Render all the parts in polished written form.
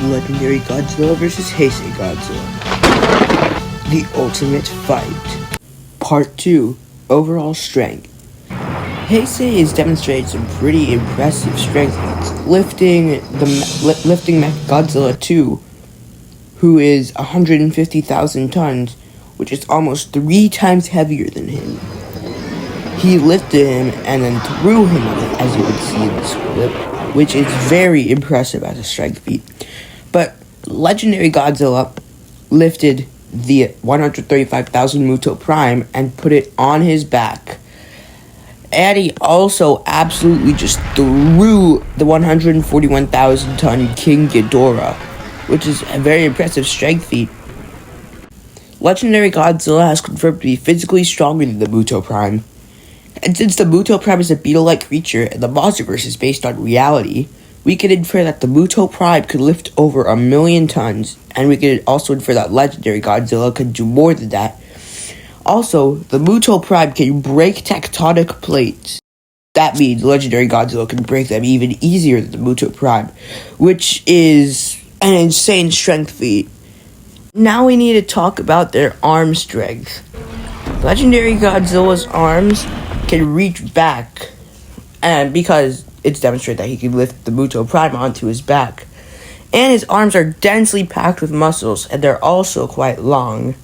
Legendary Godzilla vs. Heisei Godzilla. The Ultimate Fight. Part 2. Overall Strength. Heisei has demonstrated some pretty impressive strength feats, lifting Godzilla 2, who is 150,000 tons, which is almost 3 times heavier than him. He lifted him and then threw him, as you would see in this clip, which is very impressive as a strength feat. But Legendary Godzilla lifted the 135,000 Muto Prime and put it on his back. And he also absolutely just threw the 141,000 ton King Ghidorah, which is a very impressive strength feat. Legendary Godzilla has confirmed to be physically stronger than the Muto Prime. And since the Muto Prime is a beetle-like creature and the monsterverse is based on reality, we can infer that the Muto Prime could lift over 1,000,000 tons, and we can also infer that Legendary Godzilla could do more than that. Also, the Muto Prime can break tectonic plates. That means Legendary Godzilla can break them even easier than the Muto Prime, which is an insane strength feat. Now we need to talk about their arm strength. Legendary Godzilla's arms can reach back, and because it's demonstrated that he can lift the Muto Prime onto his back. And his arms are densely packed with muscles, and they're also quite long.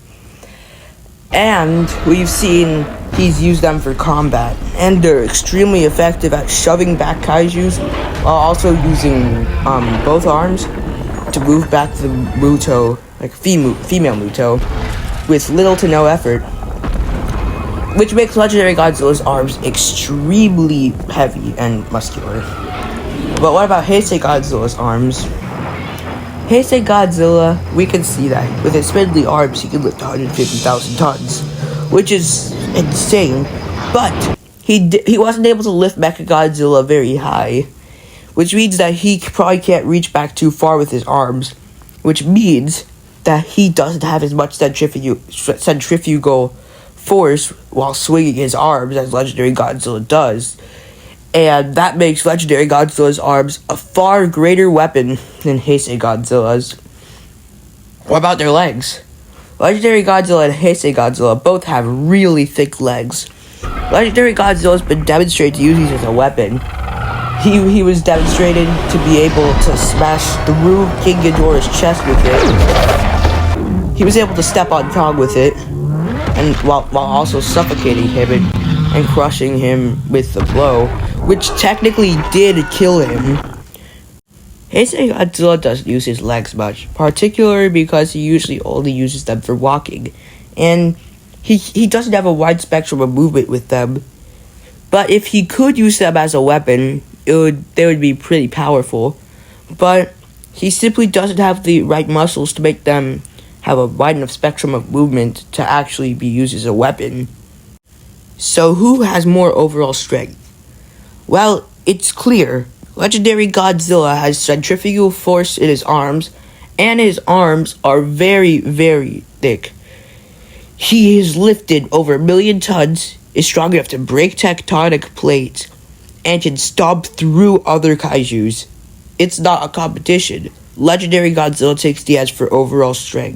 And we've seen he's used them for combat, and they're extremely effective at shoving back kaijus, while also using both arms to move back the Muto, like female Muto, with little to no effort, which makes Legendary Godzilla's arms extremely heavy and muscular. But what about Heisei Godzilla's arms? Heisei Godzilla, we can see that with his spindly arms he can lift 150,000 tons, which is insane. But he wasn't able to lift Mechagodzilla very high, which means that he probably can't reach back too far with his arms, which means that he doesn't have as much centrifugal force while swinging his arms as Legendary Godzilla does. And that makes Legendary Godzilla's arms a far greater weapon than Heisei Godzilla's. What about their legs? Legendary Godzilla and Heisei Godzilla both have really thick legs. Legendary Godzilla has been demonstrated to use these as a weapon. He was demonstrated to be able to smash through King Ghidorah's chest with it. He was able to step on Kong with it, and while also suffocating him and crushing him with the blow, which technically did kill him. Heisei Godzilla doesn't use his legs much, particularly because he usually only uses them for walking, and he doesn't have a wide spectrum of movement with them. But if he could use them as a weapon, they would be pretty powerful. But he simply doesn't have the right muscles to make them have a wide enough spectrum of movement to actually be used as a weapon. So who has more overall strength? Well, it's clear. Legendary Godzilla has centrifugal force in his arms, and his arms are very, very thick. He has lifted over 1,000,000 tons, is strong enough to break tectonic plates, and can stomp through other kaijus. It's not a competition. Legendary Godzilla takes the edge for overall strength.